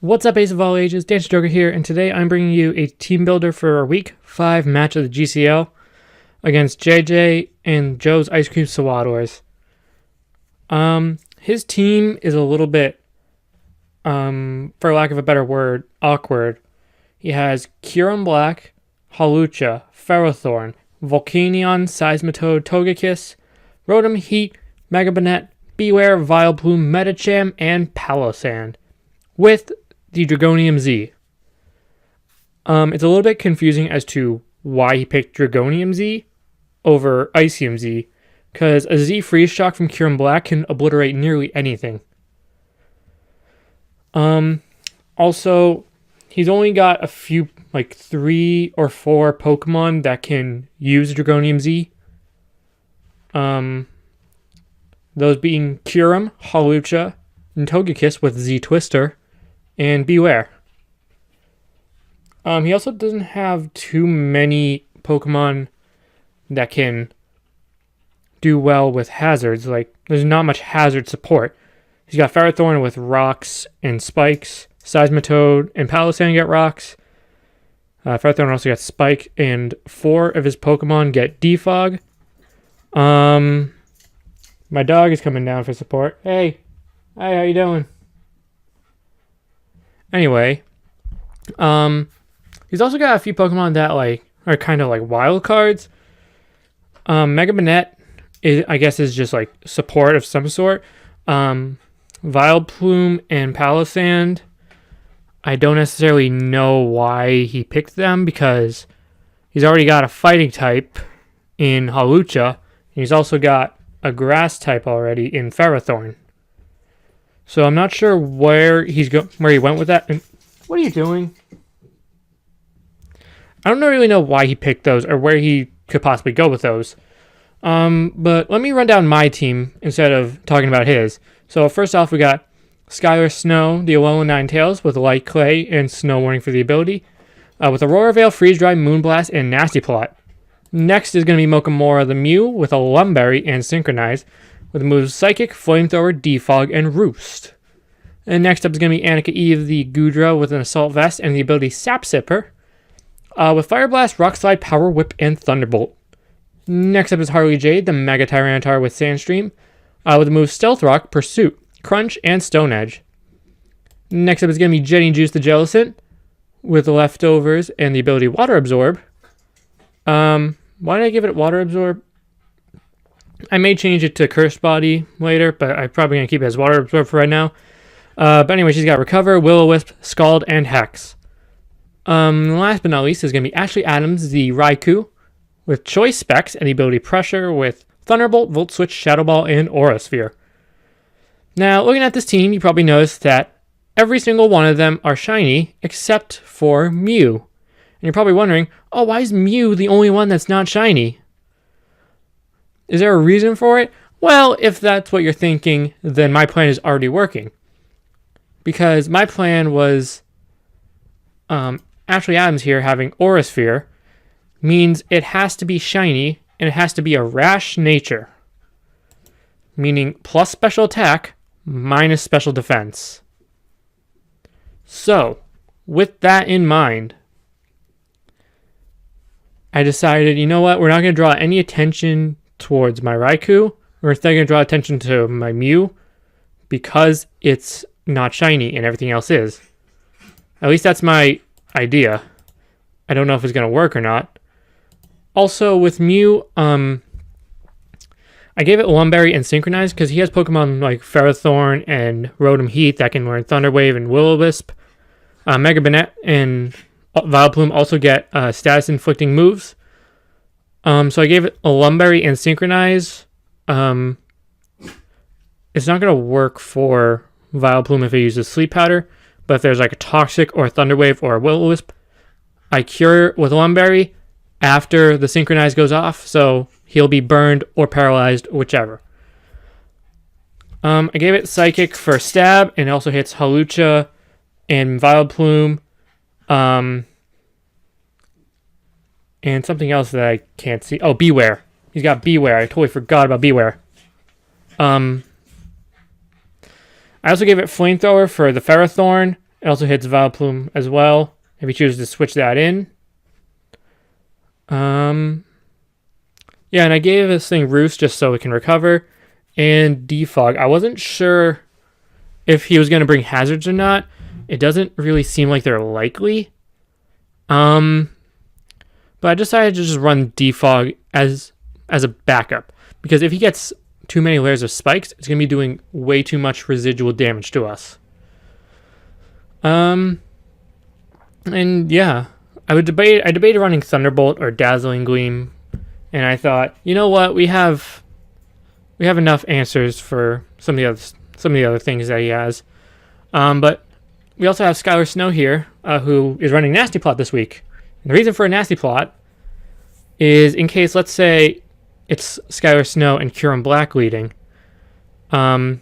What's up, Ace of all ages? Dance Joker here, and today I'm bringing you a team builder for our Week 5 match of the GCL against JJ and Joe's Ice Cream Sewaddlers. His team is a little bit, for lack of a better word, awkward. He has Curum Black, Hawlucha, Ferrothorn, Volcanion, Seismitoad, Togekiss, Rotom, Heat, Megabanette, Bewear, Vileplume, Metacham, and Palossand, with the Dragonium Z. It's a little bit confusing as to why he picked Dragonium Z over Icium Z, because a Z Freeze Shock from Curum Black can obliterate nearly anything. Also, he's only got a few, like 3 or 4 Pokemon that can use Dragonium Z. Those being Curum, Hawlucha, and Togekiss with Z Twister, and Bewear. He also doesn't have too many Pokemon that can do well with hazards. Like, there's not much hazard support. He's got Ferrothorn with rocks and spikes. Seismitoad and Palossand get rocks. Ferrothorn also got spike, and 4 of his Pokemon get defog. My dog is coming down for support. Hey, how you doing? Anyway, he's also got a few Pokemon that are kind of like wild cards. Megabanette is just like support of some sort. Vileplume and Palossand, I don't necessarily know why he picked them, because he's already got a fighting type in Hawlucha, and he's also got a grass type already in Ferrothorn. So I'm not sure where he went with that. And what are you doing? I don't really know why he picked those or where he could possibly go with those. But let me run down my team instead of talking about his. So first off, we got Skylar Snow, the Alolan Ninetales with Light Clay and Snow Warning for the ability, with Aurora Veil, Freeze Dry, Moonblast, and Nasty Plot. Next is going to be Mokamora the Mew with a Lumberry and Synchronize, with the moves Psychic, Flamethrower, Defog, and Roost. And next up is going to be Annika Eve the Goodra with an Assault Vest and the ability Sap Sipper, with Fire Blast, Rock Slide, Power Whip, and Thunderbolt. Next up is Harley Jade, the Mega Tyranitar with Sandstream, with the moves Stealth Rock, Pursuit, Crunch, and Stone Edge. Next up is going to be Jenny Juice the Jellicent with the Leftovers and the ability Water Absorb. Why did I give it Water Absorb? I may change it to Cursed Body later, but I'm probably going to keep it as Water Absorb for right now. But anyway, she's got Recover, Will-O-Wisp, Scald, and Hex. Last but not least is going to be Ashley Adams, the Raikou, with Choice Specs and the ability Pressure with Thunderbolt, Volt Switch, Shadow Ball, and Aura Sphere. Now, looking at this team, you probably noticed that every single one of them are shiny, except for Mew. And you're probably wondering, oh, why is Mew the only one that's not shiny? Is there a reason for it? Well, if that's what you're thinking, then my plan is already working. Because my plan was Ashley Adams here having Aura Sphere means it has to be shiny and it has to be a rash nature. Meaning plus special attack minus special defense. So, with that in mind, I decided, you know what, we're not going to draw any attention towards my Raikou. We're instead going to draw attention to my Mew because it's not shiny and everything else is. At least that's my idea. I don't know if it's going to work or not. Also, with Mew, I gave it Lumberry and Synchronize because he has Pokemon like Ferrothorn and Rotom Heat that can learn Thunder Wave and Will-O-Wisp. Megabanette and Vileplume also get status-inflicting moves. So I gave it a Lumberry and Synchronize. It's not going to work for Vileplume if it uses Sleep Powder, but if there's like a Toxic or a Thunder Wave or a Will-O-Wisp, I cure with Lumberry after the Synchronize goes off, so he'll be burned or paralyzed, whichever. I gave it Psychic for Stab, and it also hits Hawlucha and Vileplume. And something else that I can't see. Oh, Bewear. He's got Bewear. I totally forgot about Bewear. I also gave it Flamethrower for the Ferrothorn It also hits Vileplume as well if he chooses to switch that in. Yeah, and I gave this thing Roost just so it can recover. And Defog. I wasn't sure if he was going to bring hazards or not. It doesn't really seem like they're likely. But I decided to just run Defog as a backup. Because if he gets too many layers of spikes, it's going to be doing way too much residual damage to us. And yeah, I debated running Thunderbolt or Dazzling Gleam. And I thought, you know what, we have enough answers for some of the other things that he has. But we also have Skylar Snow here, who is running Nasty Plot this week. And the reason for a Nasty Plot is in case, let's say, it's Skylar Snow and Kyurem Black leading. I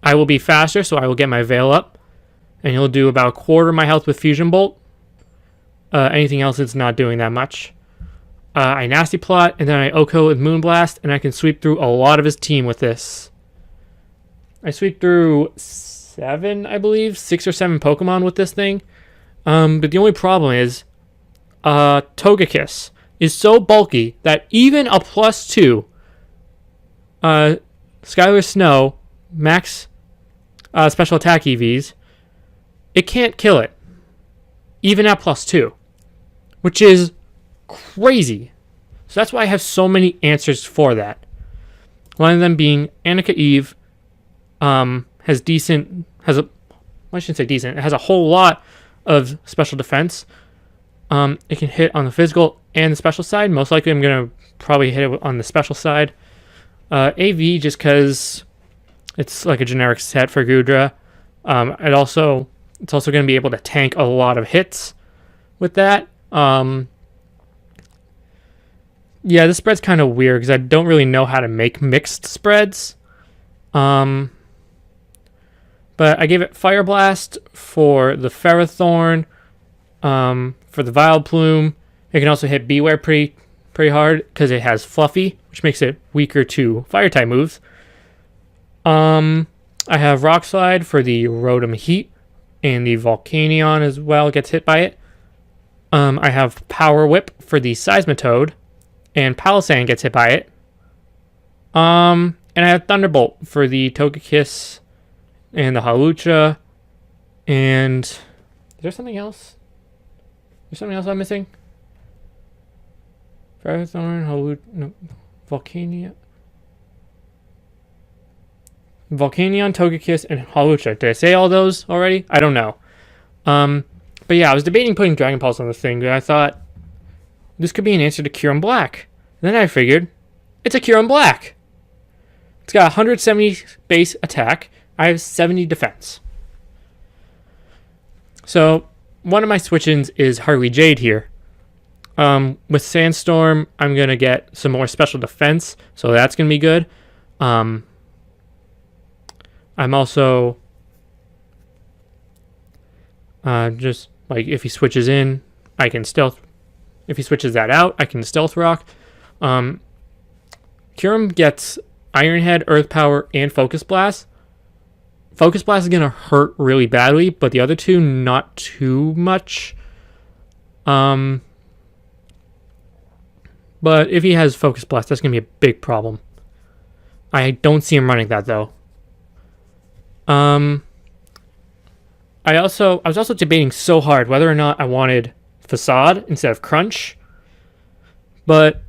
will be faster, so I will get my Veil up. And he'll do about a quarter of my health with Fusion Bolt. Anything else, it's not doing that much. I Nasty Plot, and then I Oko with Moonblast, and I can sweep through a lot of his team with this. I sweep through 6 or 7 Pokemon with this thing. But the only problem is, Togekiss is so bulky that even a +2 Skylar Snow max special attack EVs, it can't kill it. Even at +2. Which is crazy. So that's why I have so many answers for that. One of them being Annika Eve it has a whole lot of special defense. It can hit on the physical and the special side. Most likely I'm going to probably hit it on the special side. AV just because it's like a generic set for Gudra. It's also going to be able to tank a lot of hits with that. Yeah, this spread's kind of weird because I don't really know how to make mixed spreads. But I gave it Fire Blast for the Ferrothorn, for the Vileplume. It can also hit Bewear pretty hard because it has Fluffy, which makes it weaker to Fire-type moves. I have Rock Slide for the Rotom Heat, and the Volcanion as well gets hit by it. I have Power Whip for the Seismitoad, and Palisand gets hit by it. And I have Thunderbolt for the Togekiss and the Hawlucha. And is there something else? Is there something else I'm missing? Ferrothorn, Hawlucha, no, Volcanion, Togekiss, and Hawlucha. Did I say all those already? I don't know. But yeah, I was debating putting Dragon Pulse on this thing, but I thought this could be an answer to Kyurem Black. And then I figured, it's a Kyurem Black. It's got 170 base attack. I have 70 defense. So one of my switch-ins is Harley Jade here. With Sandstorm, I'm going to get some more special defense, so that's going to be good. I'm also just like if he switches in, I can stealth. If he switches that out, I can Stealth Rock. Kyurem gets Iron Head, Earth Power, and Focus Blast. Focus Blast is going to hurt really badly, but the other two, not too much. But if he has Focus Blast, that's going to be a big problem. I don't see him running that, though. I was also debating so hard whether or not I wanted Facade instead of Crunch. But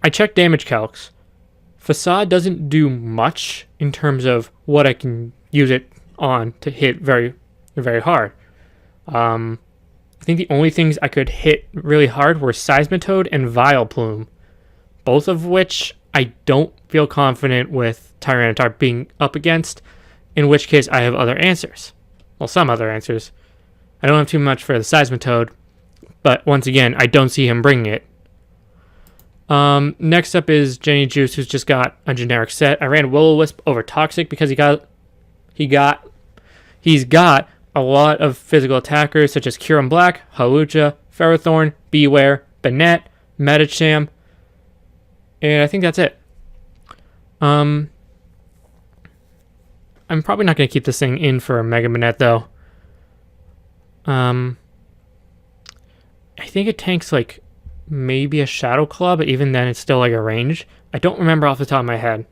I checked damage calcs. Facade doesn't do much in terms of what I can use it on to hit very, very hard. I think the only things I could hit really hard were Seismitoad and Vileplume, both of which I don't feel confident with Tyranitar being up against, in which case I have other answers. Well, some other answers. I don't have too much for the Seismitoad, but once again, I don't see him bringing it. Next up is Jenny Juice, who's just got a generic set. I ran Will-O-Wisp over Toxic because he's got a lot of physical attackers such as Kyurem Black, Hawlucha, Ferrothorn, Bewear, Banette, Medicham, and I think that's it. I'm probably not going to keep this thing in for a Mega Banette though. I think it tanks like maybe a Shadow Claw, but even then it's still like a range. I don't remember off the top of my head.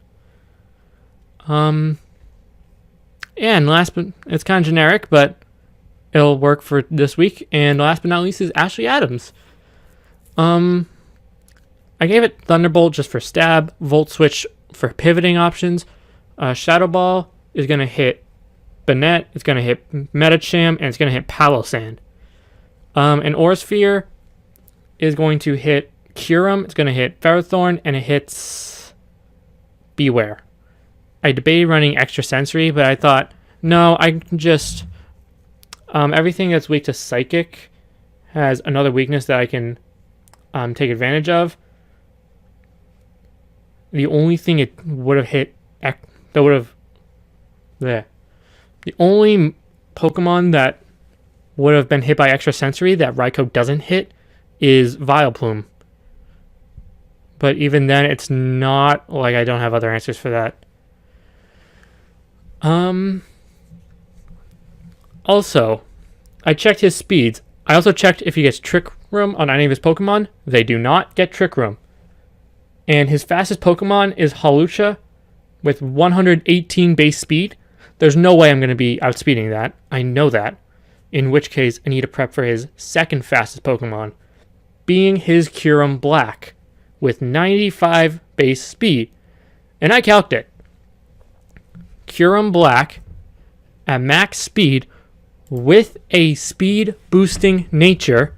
Yeah, and last but it's kind of generic, but it'll work for this week. And last but not least is Ashley Adams. I gave it Thunderbolt just for stab, Volt Switch for pivoting options. Shadow Ball is going to hit Banette, it's going to hit Metacham, and it's going to hit Palossand. And Aura Sphere is going to hit Kyurem, it's going to hit Ferrothorn, and it hits Bewear. I debated running Extra Sensory, but I thought, no, I can just... everything that's weak to Psychic has another weakness that I can take advantage of. The only thing it would have hit... The only Pokemon that would have been hit by Extra Sensory that Raikou doesn't hit is Vileplume. But even then, it's not like I don't have other answers for that. Also, I checked his speeds. I also checked if he gets Trick Room on any of his Pokemon. They do not get Trick Room. And his fastest Pokemon is Hawlucha with 118 base speed. There's no way I'm going to be outspeeding that. I know that. In which case, I need to prep for his second fastest Pokemon, being his Kyurem Black with 95 base speed. And I calced it. Kyurem Black at max speed with a speed boosting nature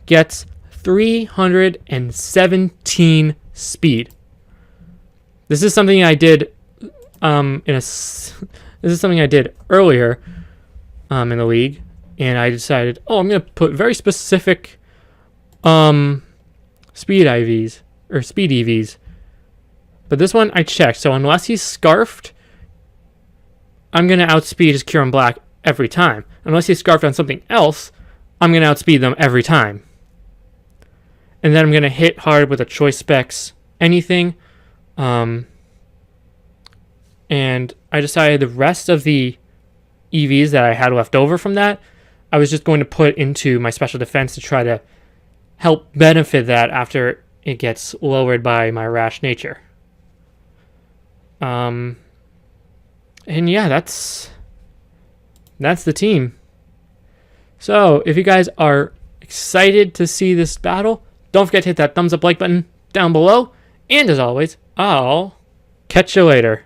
gets 317 speed. This is something I did this is something I did earlier in the league, and I decided, I'm going to put very specific speed IVs or speed EVs. But this one I checked, so unless he's Scarfed, I'm going to outspeed his Kyurem Black every time. Unless he's Scarfed on something else, I'm going to outspeed them every time. And then I'm going to hit hard with a Choice Specs anything. And I decided the rest of the EVs that I had left over from that, I was just going to put into my special defense to try to help benefit that after it gets lowered by my rash nature. And yeah, that's the team. So if you guys are excited to see this battle, don't forget to hit that thumbs up like button down below. And as always, I'll catch you later.